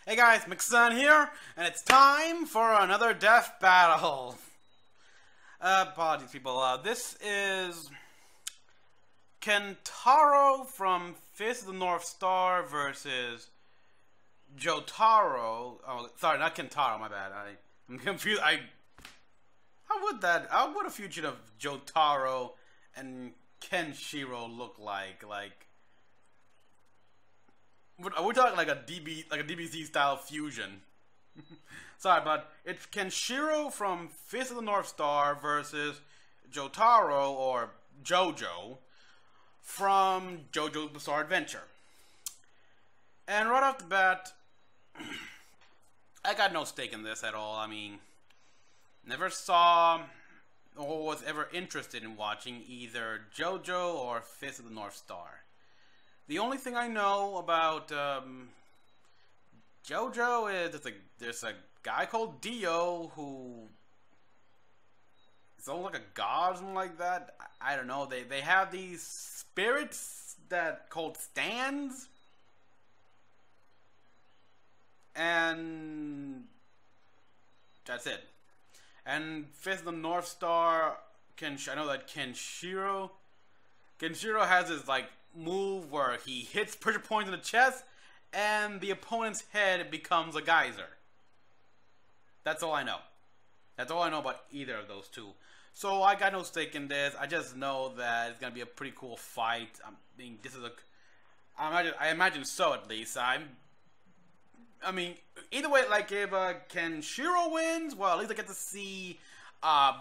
Hey guys, Mixon here, and it's time for another death battle. Apologies people, this is Kentaro from Fist of the North Star versus Jotaro. Oh, sorry, not Kentaro, my bad. I'm confused. How would a future of Jotaro and Kenshiro look like? Are we talking like a DBZ style fusion? Sorry, but it's Kenshiro from Fist of the North Star versus Jotaro or JoJo from JoJo's Bizarre Adventure. And right off the bat, I got no stake in this at all. I mean, never saw or was ever interested in watching either JoJo or Fist of the North Star. The only thing I know about JoJo is there's a guy called Dio who is almost like a god or something like that. I don't know. They have these spirits that called stands, and that's it. And Fist of the North Star, I know that Kenshiro has his like move where he hits pressure points in the chest and the opponent's head becomes a geyser. That's all I know. That's all I know about either of those two. So I got no stake in this. I just know that it's gonna be a pretty cool fight. I mean, I imagine so at least. I mean, either way, like if Kenshiro wins, well, at least I get to see a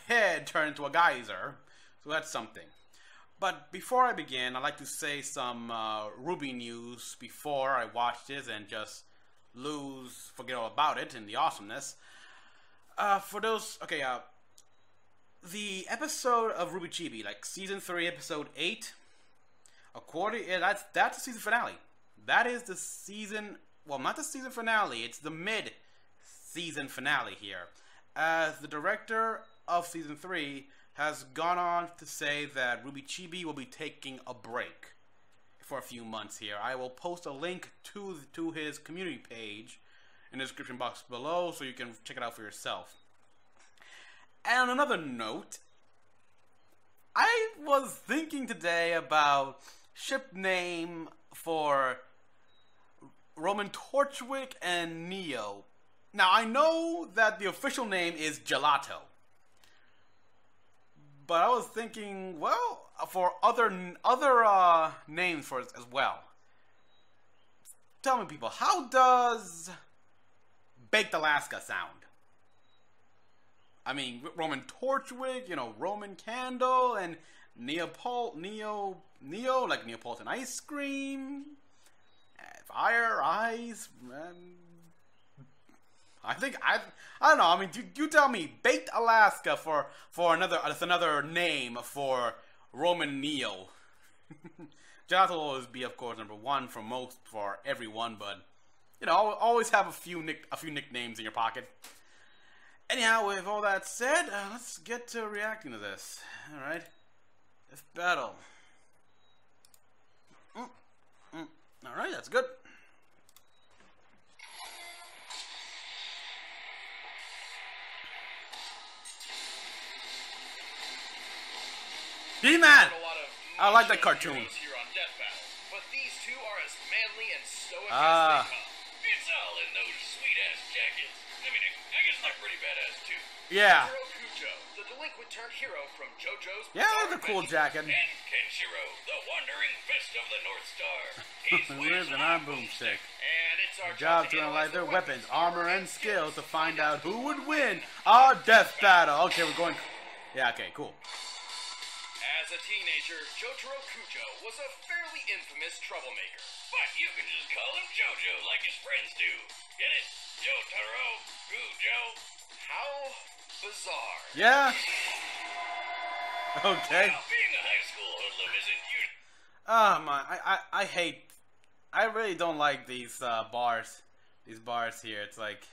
head turn into a geyser. So that's something. But before I begin, I'd like to say some RWBY news before I watch this and just forget all about it and the awesomeness. The episode of RWBY Chibi, like Season 3, Episode 8, that's the season finale. That is the season, well, not the season finale, it's the mid-season finale here. As the director of Season 3 has gone on to say that RWBY Chibi will be taking a break for a few months here. I will post a link to his community page in the description box below so you can check it out for yourself. And on another note, I was thinking today about ship name for Roman Torchwick and Neo. Now I know that the official name is Gelato, but I was thinking, well, for other names for it as well. Tell me, people, how does Baked Alaska sound? I mean, Roman Torchwick, Roman Candle, and Neo, like Neapolitan ice cream, fire, ice, I don't know. I mean, you tell me. Baked Alaska for another name for Roman Neo. Gelato will always be, of course, number one for everyone, but always have a few nicknames in your pocket. Anyhow, with all that said, let's get to reacting to this. All right, this battle. All right, that's good. He-Man! I like that cartoon. Here on Death Battle, but these two are as manly and stoic as they come. It's all in those sweet-ass jackets. I mean, I guess they're pretty badass too. Yeah. Jotaro Kujo, the delinquent turned hero from JoJo's Bizarre that's a cool jacket. And Kenshiro, the wandering fist of the North Star. He's with an arm boomstick. And it's our job to analyze their weapons, armor, and skills to find out who would win our death battle. Okay, we're going. Yeah, okay, cool. As a teenager, Jotaro Kujo was a fairly infamous troublemaker. But you can just call him JoJo like his friends do. Get it? Jotaro Kujo. How bizarre. Yeah. Okay. Now, being a high school hoodlum isn't usual. Oh my, I really don't like these bars. These bars here. It's like,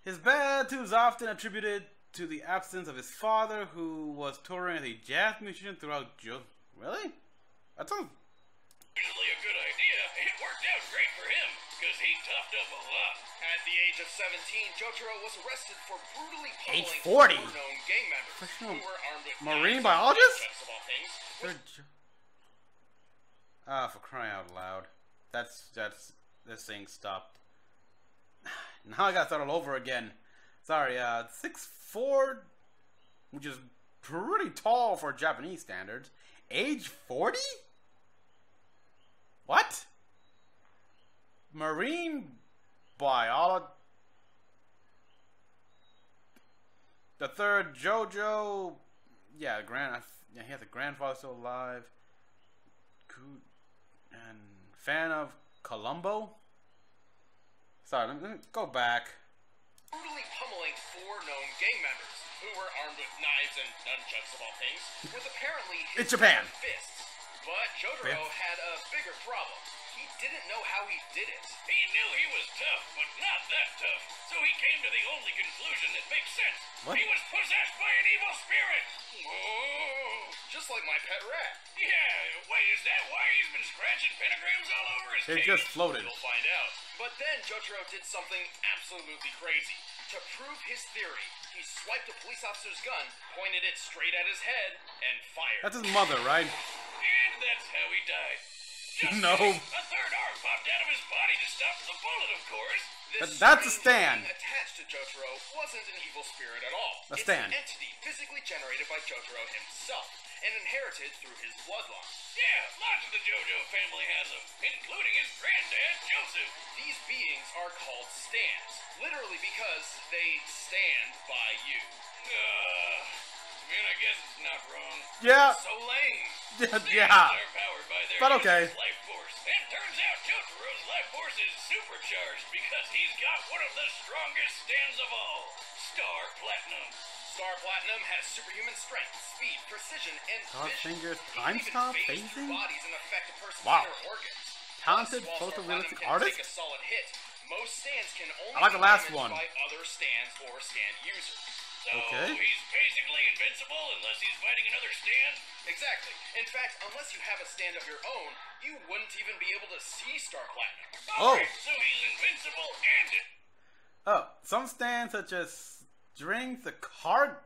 his bad too is often attributed to the absence of his father, who was touring as a jazz musician throughout Really? That sounds usually a good idea, it worked out great for him, because he toughed up a lot. At the age of 17, Jotaro was arrested for brutally Age pummeling 40? four known gang members Professional who were armed with marine knives and biologist? nunchucks of all things. Ah, for crying out loud. That's this thing stopped. Now I gotta start all over again. Sorry, 6'4", which is pretty tall for Japanese standards. Age 40? What? Marine biologist. The third JoJo. Yeah, he has a grandfather still alive. And fan of Columbo. Sorry, let me go back. Brutally pummeling four known gang members who were armed with knives and nunchucks of all things with apparently his It's Japan. fists. But Jotaro had a bigger problem. He didn't know how he did it. He knew he was tough, but not that tough. So he came to the only conclusion that makes sense. What? He was possessed by an evil spirit. Whoa! Just like my pet rat. Yeah, wait, is that why he's been scratching pentagrams all over his It cage? just floated. You'll find out. But then Jotaro did something absolutely crazy. To prove his theory, he swiped a police officer's gun, pointed it straight at his head, and fired. That's his mother, right? And that's how he died. Just No. kidding. A third arm popped out of his body to stop the bullet, of course. This That's a strange stand. being attached to Jotaro wasn't an evil spirit at all. A It's stand. an entity physically generated by Jotaro himself and inherited through his bloodline. Yeah, lots of the JoJo family has them, including his granddad, Joseph. These beings are called stands, literally because they stand by you. Man, I guess it's not wrong. Yeah. So lame. Yeah. Stands are powered by their But okay. user's life force. And turns out Jotaro's life force is supercharged because he's got one of the strongest stands of all, Star Platinum. Star Platinum has superhuman strength, speed, precision, and Star vision. Fingers It time can even stop phase phasing? through bodies and affect a person's Wow. inner organs. Talented Plus, while Star photorealistic Platinum can artist? take a solid hit, most stands can only I like be the last damaged one. by other stands or stand users. So Okay. he's basically invincible unless he's fighting another stand? Exactly. In fact, unless you have a stand of your own, you wouldn't even be able to see Star Platinum. Oh. Alright, so he's invincible and Oh, some stands such as strength, the card.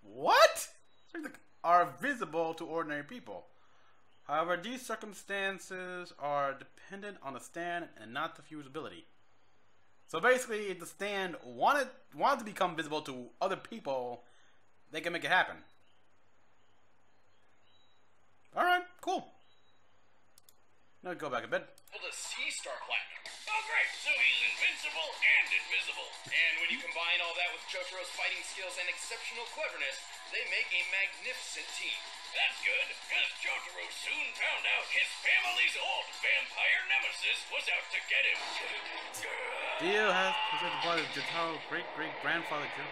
What? Strength are visible to ordinary people. However, these circumstances are dependent on the stand and not the viewer's ability. So basically, if the stand wanted to become visible to other people, they can make it happen. All right, cool. Now go back a bit. Able to see Star Platinum. oh great, so he's invincible and invisible. And when you combine all that with Jotaro's fighting skills and exceptional cleverness, they make a magnificent team. That's good, because Jotaro soon found out his family's old vampire nemesis was out to get him. Dio has possessed the body of Jotaro's great-great-grandfather Joe.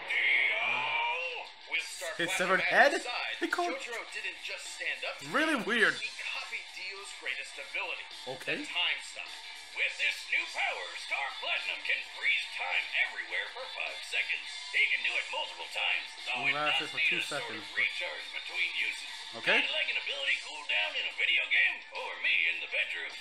With Star His Platinum severed at head? his side, They call- Jotaro didn't just stand up to Really Dio, weird. He copied Dio's greatest ability. Okay. The time stop. With this new power, Star Platinum can freeze time everywhere for 5 seconds. He can do it multiple times, though Only it lasts does for need 2 a sort seconds, of but- recharge between uses. Okay. Kinda like an ability cooldown in a video game, or me in the bedroom,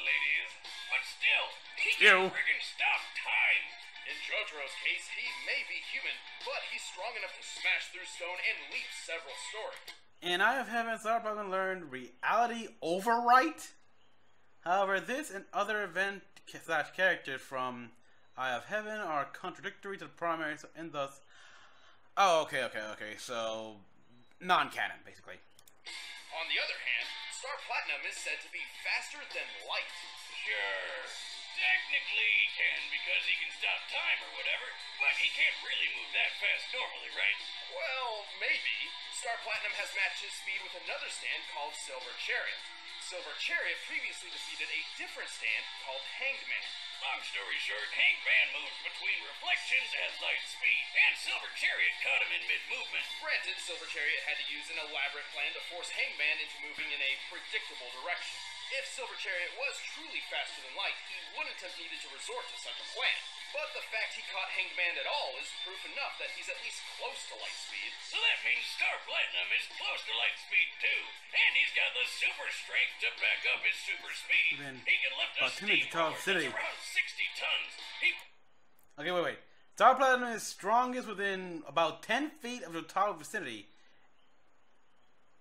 ladies. But still, he Ew. can friggin' stop time. In Jotaro's case, he may be human, but he's strong enough to smash through stone and leap several stories. In Eye of Heaven, Star Platinum learned reality overwrite. However, this and other event / characters from Eye of Heaven are contradictory to the primary, and thus. Oh, okay. So, non-canon, basically. On the other hand, Star Platinum is said to be faster than light. Sure. Technically he can because he can stop time or whatever, but he can't really move that fast normally, right? Well, maybe. Star Platinum has matched his speed with another stand called Silver Chariot. Silver Chariot previously defeated a different stand called Hanged Man. Long story short, Hanged Man moves between reflections at light speed, and Silver Chariot caught him in mid-movement. Granted, Silver Chariot had to use an elaborate plan to force Hanged Man into moving in a predictable direction. If Silver Chariot was truly faster than light, he wouldn't have needed to resort to such a plan. But the fact he caught Hanged Man at all is proof enough that he's at least close to light speed. So that means Star Platinum is close to light speed too. And he's got the super strength to back up his super speed. Then, He can lift a Timothy steamroller City. that's around 60 tons. He Okay, wait. Star Platinum is strongest within about 10 feet of the tower vicinity.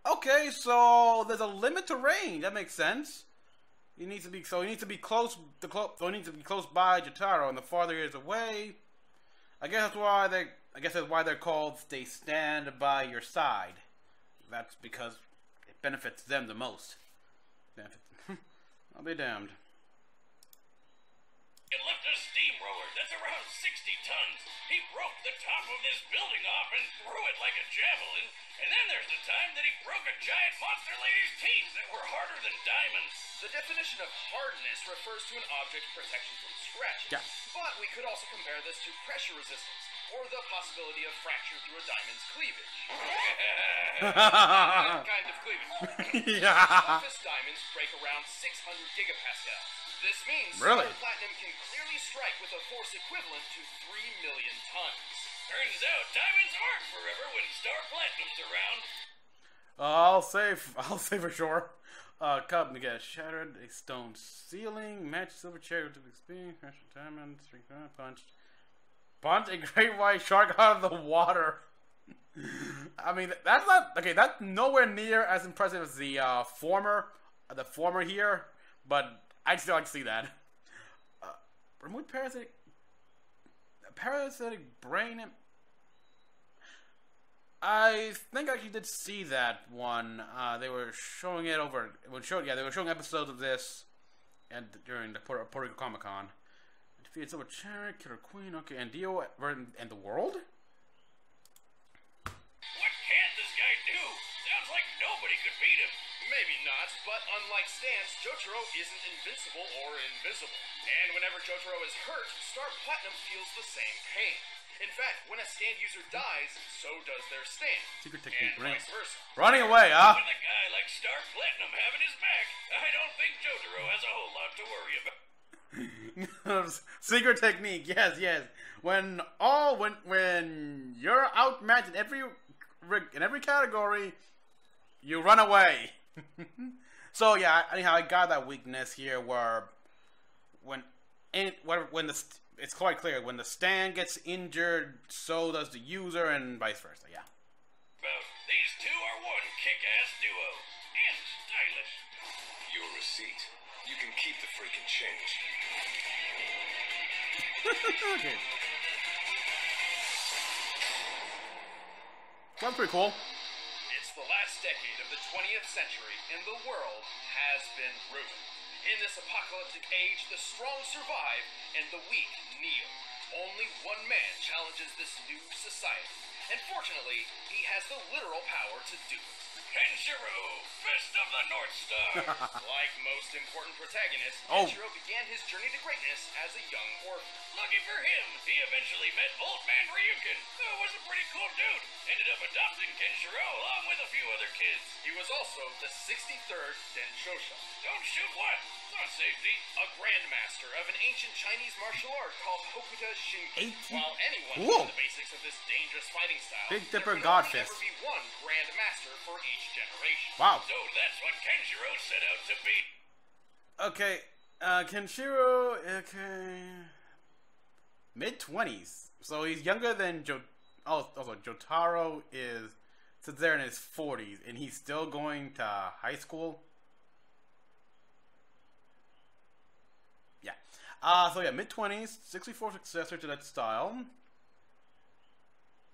Okay, so there's a limit to range. That makes sense. He needs to be close by Jotaro, and the farther he is away, I guess that's why they're called "They Stand by Your Side." That's because it benefits them the most. I'll be damned. can lift a steamroller that's around 60 tons. He broke the top of this building off and threw it like a javelin. And then there's the time that he broke a giant monster lady's teeth that were harder than diamonds. The definition of hardness refers to an object's protection from scratches. Yeah. But we could also compare this to pressure resistance, or the possibility of fracture through a diamond's cleavage. That kind of cleavage. Yeah. Toughest diamonds break around 600 gigapascals. This means Really? Star Platinum can clearly strike with a force equivalent to 3 million tons. Turns out diamonds aren't forever when Star Platinum's around. I'll say for sure. Cub get shattered, a stone ceiling, match Silver Chariot to the speed, crash a diamond, punch a great white shark out of the water. I mean, that's not okay. That's nowhere near as impressive as the former here, but I'd still like to see that. Remove parasitic brain. I think I actually did see that one. They were showing it over. They were showing episodes of this, and during the Puerto Rico Comic Con. Defeated Silver Chariot, Killer Queen, okay, and Dio and the world. What can this guy do? Sounds like nobody could beat him. Maybe not, but unlike Stans, Jotaro isn't invincible or invisible. And whenever Jotaro is hurt, Star Platinum feels the same pain. In fact, when a stand user dies, so does their stand. Secret technique, and right? vice versa. Running away, huh? With a guy like Star Platinum having his back, I don't think Jotaro has a whole lot to worry about. Secret technique, yes. When you're outmatched in every category, you run away. So yeah, anyhow, I got that weakness here where it's quite clear when the stand gets injured, so does the user, and vice versa. Yeah. These two are one kick-ass duo, and stylish. Your receipt. You can keep the freaking change. Okay. Sounds pretty cool. It's the last decade of the 20th century, and the world has been ruined. In this apocalyptic age, the strong survive, and the weak kneel. Only one man challenges this new society, and fortunately, he has the literal power to do it. Kenshiro, Fist of the North Star. Like most important protagonists, Oh. Kenshiro began his journey to greatness as a young orphan. Lucky for him, he eventually met Old Man Ryukin, who was a pretty cool dude. Ended up adopting Kenshiro along with a few other kids. He was also the 63rd Denshosha, Don't shoot what? Not safety. a grandmaster of an ancient Chinese martial art called Hokuto Shinki. 18 While anyone Cool. knows the basics of this dangerous fighting style, Big there Dipper can God only Fist. ever be one grandmaster for each generation. Wow. So that's what Kenshiro set out to be. Okay, Kenshiro, okay, mid-20s. So he's younger than also Jotaro sits there in his 40s, and he's still going to high school. Yeah. So yeah, mid-20s, 64 successor to that style.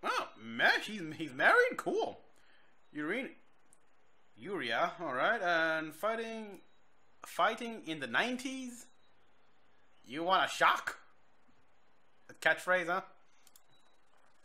Oh, man, he's married? Cool. Yuria, alright, and fighting in the 90s? You want a shock? A catchphrase, huh?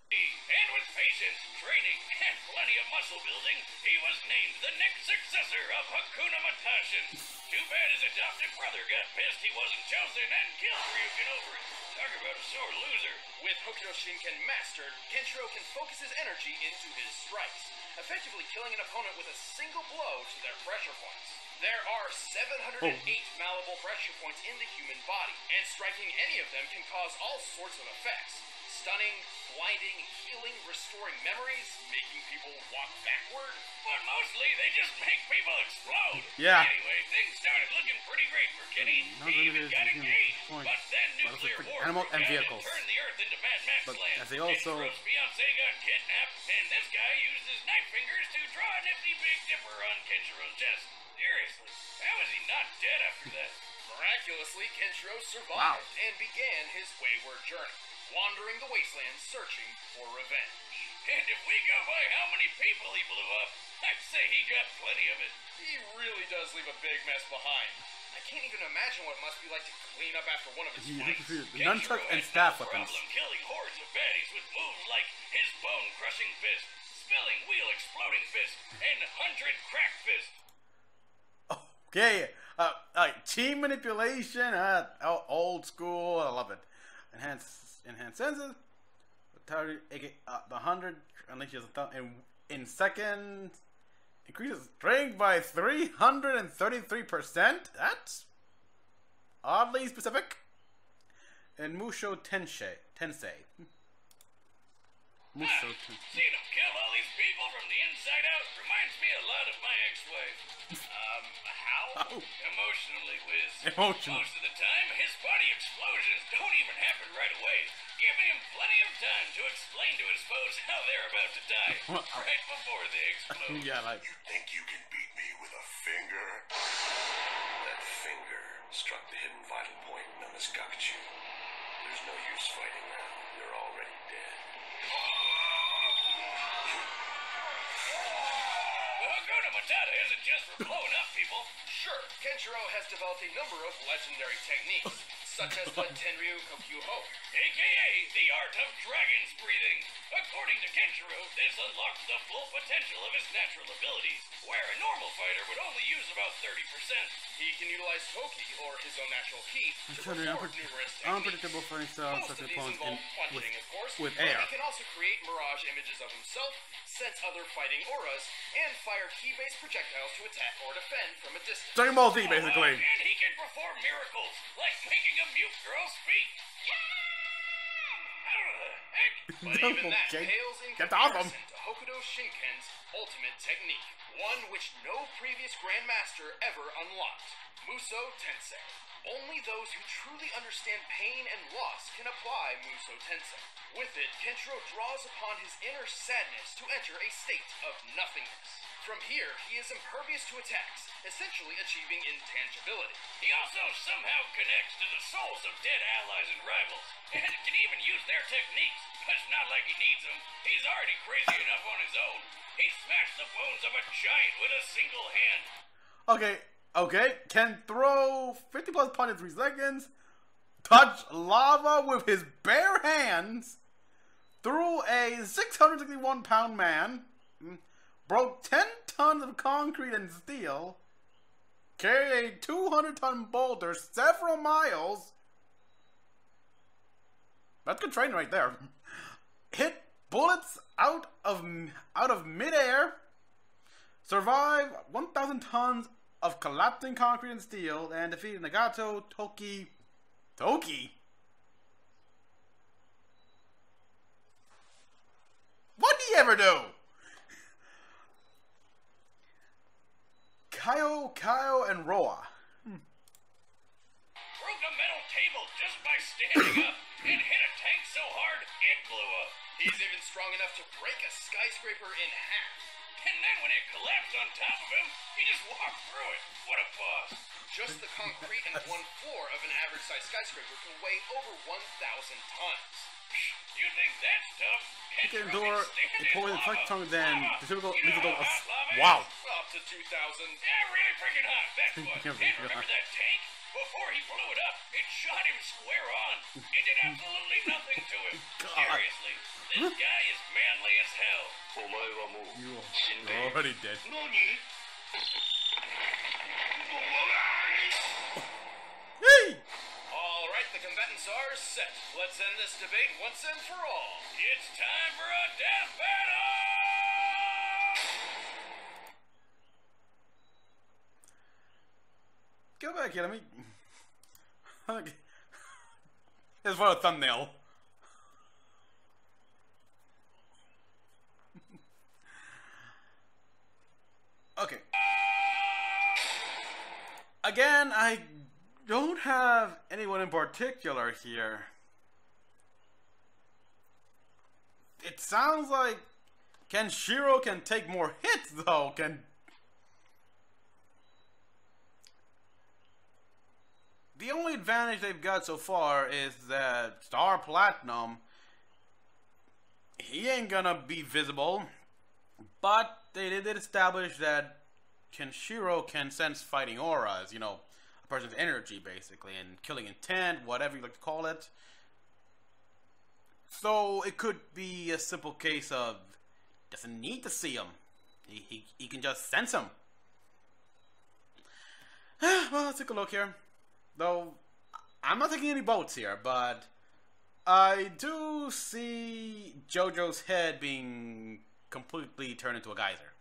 And with patience, training, and plenty of muscle building, he was named the next successor of Hakuna Matashin. Too bad his adopted brother got pissed he wasn't chosen and killed Ryukin over it. Talk about a sore loser. With Hokuto Shinken mastered, Kenshiro can focus his energy into his strikes, effectively killing an opponent with a single blow to their pressure points. There are 708 malleable pressure points in the human body, and striking any of them can cause all sorts of effects. Stunning, blinding, healing, restoring memories, making people walk backward. But mostly, they just make people explode. Yeah. Anyway, things started looking pretty great for Kenny. He even got engaged. But then nuclear war animals and broke out vehicles. Turned the Earth into Mad Max But land. as they also- Ken's fiance got kidnapped, and this guy used his knife fingers to draw a nifty Big Dipper on Kenshiro's chest. Seriously, how is he not dead after that? Miraculously, Kenshiro survived Wow. and began his wayward journey, wandering the wastelands searching for revenge. And if we go by how many people he blew up, I'd say he got plenty of it. He really does leave a big mess behind. I can't even imagine what it must be like to clean up after one of his He fights. the nunchuck and staff weapons. Problem killing hordes of baddies with moves like his bone-crushing fist, spilling wheel exploding fist, and 100 crack fist. Okay, team manipulation, old school, I love it. Enhanced senses, the 100 unleashes in seconds, increases strength by 333%. That's oddly specific. And Musho Tensei. Musho Tensei. Seeing him kill all these people from the inside out reminds me a lot of my ex-wife. How? Oh. Emotionally, Wiz. Emotional. Most of the time, his body explosions don't even happen right away, giving him plenty of time to explain to his foes how they're about to die, right before they explode. Yeah, like You think you can beat me with a finger? That finger struck the hidden vital point known as Gakuchu. There's no use fighting now. You're already dead. The Hakuna Matata isn't just for blowing up people. Sure, Kenshiro has developed a number of legendary techniques, such as the Tenryu Kokyuho. AKA the art of dragon's breathing. According to Kenshiro, this unlocks the full potential of his natural abilities, where a normal fighter would only use about 30%. He can utilize Toki, or his own natural ki, to perform numerous techniques. unpredictable fighting styles Most such of as these opponents involve punching, of course, with but air. he can also create mirage images of himself, sense other fighting auras, and fire ki-based projectiles to attack or defend from a distance. Dragon Ball Z, basically. And he can perform miracles, like making a mute girl speak. How the heck? But even that Okay. pales in Get off him. comparison to Hokuto Shinken's ultimate technique, one which no previous Grandmaster ever unlocked, Muso Tensei. Only those who truly understand pain and loss can apply Muso Tensei. With it, Kenshiro draws upon his inner sadness to enter a state of nothingness. From here, he is impervious to attacks, essentially achieving intangibility. He also somehow connects to the souls of dead allies and rivals, and can even use their techniques. But it's not like he needs them. He's already crazy enough on his own. He smashed the bones of a giant with a single hand. Okay, can throw 50 plus punch in 3 seconds, touch lava with his bare hands, threw a 661-pound man, broke 10 tons of concrete and steel, carried a 200-ton boulder several miles. That's good training right there. Hit bullets out of midair, survived 1,000 tons of collapsing concrete and steel, and defeated Nagato Toki. What'd he ever do? Kaio, and Roa. Broke a metal table just by standing up, and hit a tank so hard it blew up. He's even strong enough to break a skyscraper in half. And then when it collapsed on top of him, he just walked through it. What a boss. Just the concrete in one floor of an average-sized skyscraper can weigh over 1,000 tons. You think that's tough? He can endure a poison flex tongue than the typical You know lethal how dose. hot lava is? Wow. Up to 2,000. Yeah, really freaking hot. That's what. Yeah, And really remember hot. that tank? Before he blew it up, it shot him square on. It did absolutely nothing to him. Seriously, this guy is manly as hell. お前はもう You 死んでいる。 already dead. 何 Hey! All right, the combatants are set. Let's end this debate once and for all. It's time for a death battle! Okay, let me. Okay. It's for a thumbnail. Okay. Again, I don't have anyone in particular here. It sounds like Kenshiro can take more hits, though. The only advantage they've got so far is that Star Platinum, he ain't gonna be visible, but they did establish that Kenshiro can sense fighting auras, you know, a person's energy, basically, and killing intent, whatever you like to call it. So it could be a simple case of doesn't need to see him. He can just sense him. Well, let's take a look here. Though, I'm not taking any votes here, but I do see JoJo's head being completely turned into a geyser.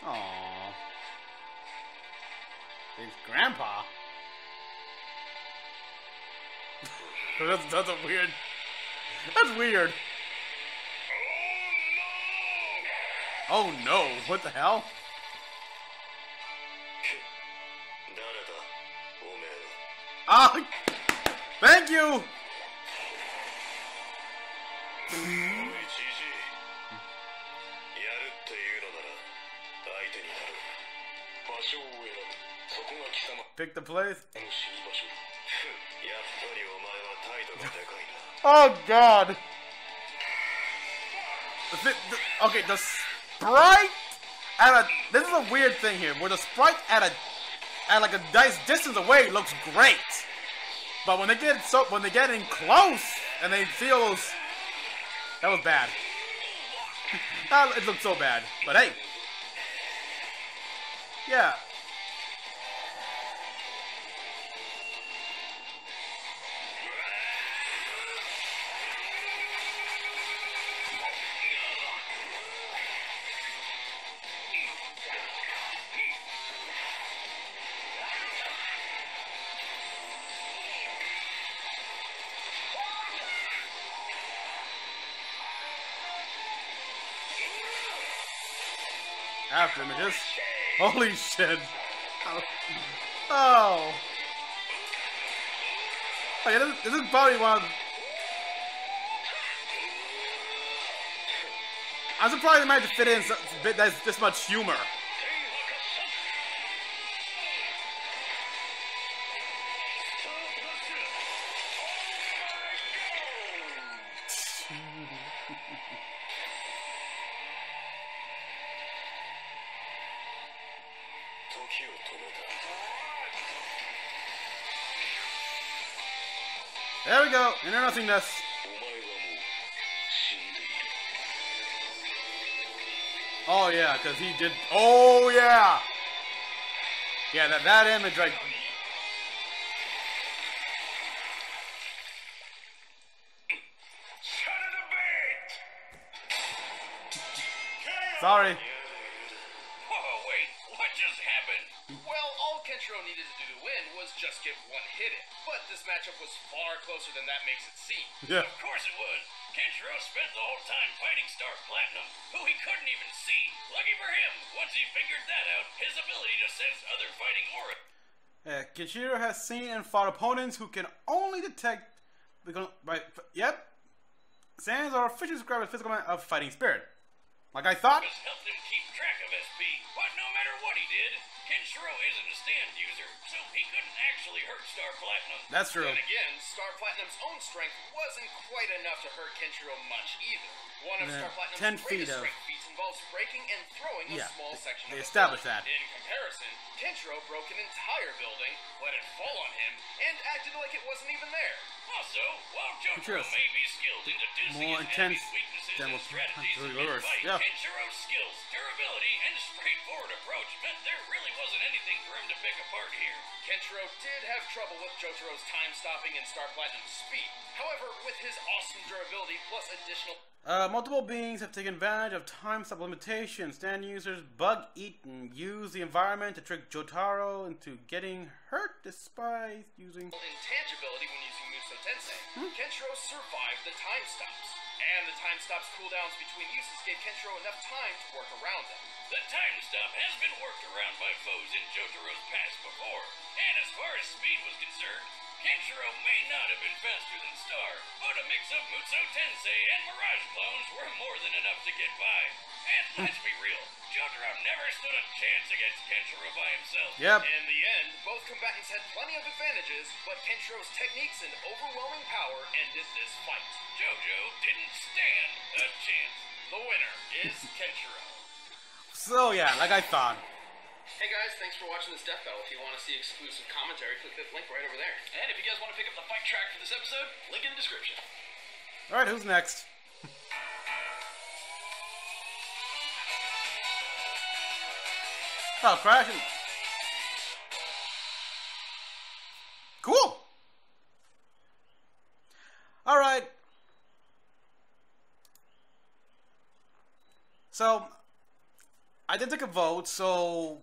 Aww. It's Grandpa. That's a weird... That's weird. Oh no, what the hell? Ah, thank you! Pick the place. Oh god! Okay, the sprite at a... This is a weird thing here, where the sprite at like a nice distance away looks great. But when they get in close and they feel those... That was bad. It looked so bad. But hey. Yeah. After images. Holy shit. Oh. Okay, this is probably one of... I'm surprised they managed to fit in this much humor. There we go, inner nothingness. Oh yeah, because he did. Oh yeah, yeah. That image right. Sorry. Oh, wait, what just happened? Well, all Kenshiro needed to do to win was just get one hit in. But this matchup was far closer than that makes it seem. Yeah. Of course it was. Kenshiro spent the whole time fighting Star Platinum, who he couldn't even see. Lucky for him, once he figured that out, his ability to sense other fighting aura. Kenshiro has seen and fought opponents who can only detect... Yep. Sans are officially described as physical of fighting spirit. Like I thought. Has helped him keep track of SP, but no matter what he did, Kenshiro isn't a stand user, so he couldn't actually hurt Star Platinum. That's true. And again, Star Platinum's own strength wasn't quite enough to hurt Kenshiro much either. One of Star Platinum's 10 feet greatest of... strength feats involves breaking and throwing a small section they of established building. that. In comparison, Kenshiro broke an entire building, let it fall on him, and acted like it wasn't even there. Also, while Jotaro may be skilled in deducing more his intense enemy's weaknesses than and strategies in mid-fight, yeah. Kenshiro's skills, durability, and straightforward approach meant there really wasn't anything for him to pick apart here. Kenshiro did have trouble with Jotaro's time stopping and Star Platinum's speed. However, with his awesome durability plus additional... Multiple beings have taken advantage of time stop limitations. Stand users bug eat and use the environment to trick Jotaro into getting hurt despite using intangibility when using Muso Tensei. Kenshiro survived the time stops, and the time stops cooldowns between uses gave Kenshiro enough time to work around them. The time stop has been worked around by foes in Jotaro's past before, and as far as speed was concerned, Kenshiro may not have been faster than Star, but a mix of Muso Tensei and Mirage clones were more than enough to get by. And let's be real, Jotaro never stood a chance against Kenshiro by himself. Yep. In the end, both combatants had plenty of advantages, but Kenshiro's techniques and overwhelming power ended this fight. Jojo didn't stand a chance. The winner is Kenshiro. So yeah, like I thought. Hey guys, thanks for watching this death battle. If you want to see exclusive commentary, click that link right over there. And if you guys want to pick up the fight track for this episode, link in the description. Alright, who's next? Oh, crashing. Cool. Alright. So, I did take a vote, so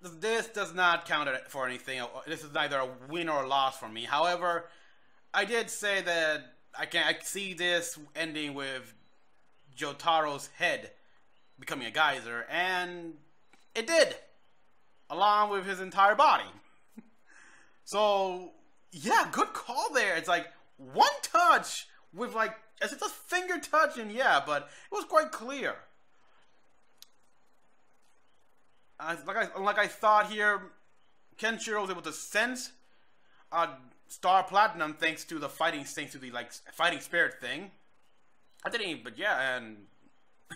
this does not count for anything. This is neither a win or a loss for me. However, I did say that I see this ending with Jotaro's head becoming a geyser, and it did, along with his entire body. So, yeah, good call there. It's like one touch with like, it's just a finger touch, and yeah, but it was quite clear. Like I thought here, Kenshiro was able to sense Star Platinum thanks to the fighting spirit thing. I didn't even, but yeah, and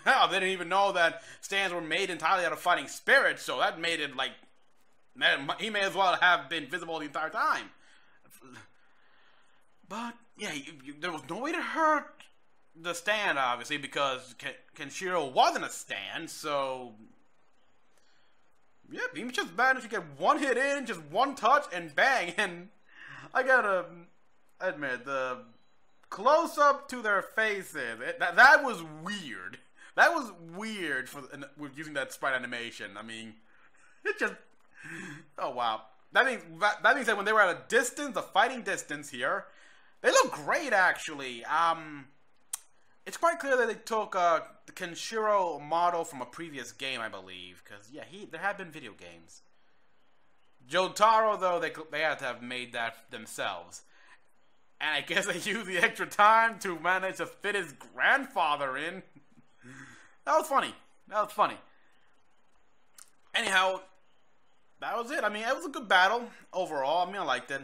I didn't even know that stands were made entirely out of fighting spirit, so that made it like he may as well have been visible the entire time. But yeah, there was no way to hurt the stand, obviously, because Kenshiro wasn't a stand, so. Yeah, he just managed to get one hit in, just one touch, and bang. And I gotta admit, the close-up to their faces, that was weird. That was weird with using that sprite animation. I mean, it just... Oh, wow. That means that when they were at a distance, a fighting distance here, they look great, actually. It's quite clear that they took the Kenshiro model from a previous game, I believe. Because, yeah, there have been video games. Jotaro, though, they had to have made that themselves. And I guess they used the extra time to manage to fit his grandfather in. That was funny. That was funny. Anyhow, that was it. I mean, it was a good battle overall. I mean, I liked it.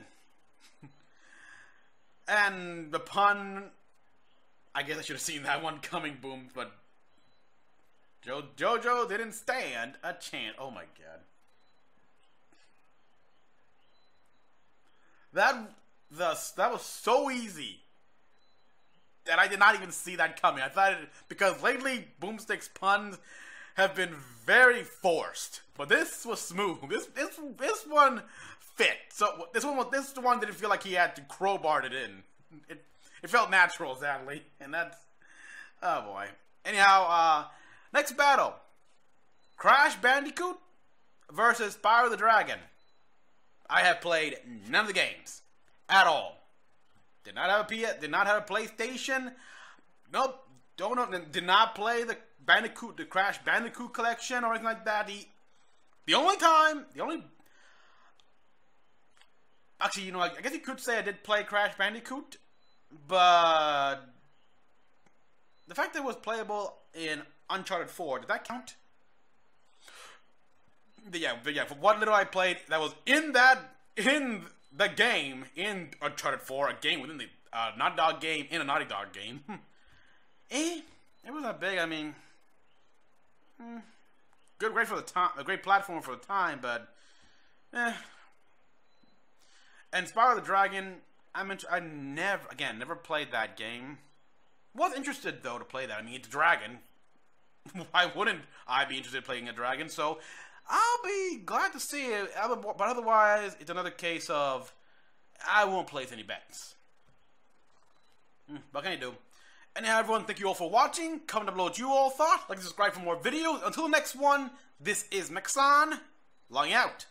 And the pun... I guess I should have seen that one coming, boom, but Jojo didn't stand a chance. Oh my god. That was so easy that I did not even see that coming. I thought because lately Boomstick's puns have been very forced, but this was smooth. This one fit. So this one didn't feel like he had to crowbar it in. It felt natural, sadly, and that's... Oh, boy. Anyhow, next battle. Crash Bandicoot versus Spyro the Dragon. I have played none of the games. At all. Did not have a PlayStation. Nope. Did not play the Crash Bandicoot collection or anything like that. Actually, you know, I guess you could say I did play Crash Bandicoot. But the fact that it was playable in Uncharted 4, did that count? Yeah, for what little I played that was in the game in Uncharted 4, a game within the Naughty Dog game in a Naughty Dog game. It wasn't that big. I mean, great for the time, a great platform for the time, but And Spyro the Dragon. I never played that game. Was interested though to play that. I mean, it's a dragon. Why wouldn't I be interested in playing a dragon? So I'll be glad to see it. But otherwise, it's another case of I won't place any bets. What can you do? Anyhow, everyone, thank you all for watching. Comment down below what you all thought. Like and subscribe for more videos. Until the next one, this is Mexon, logging out.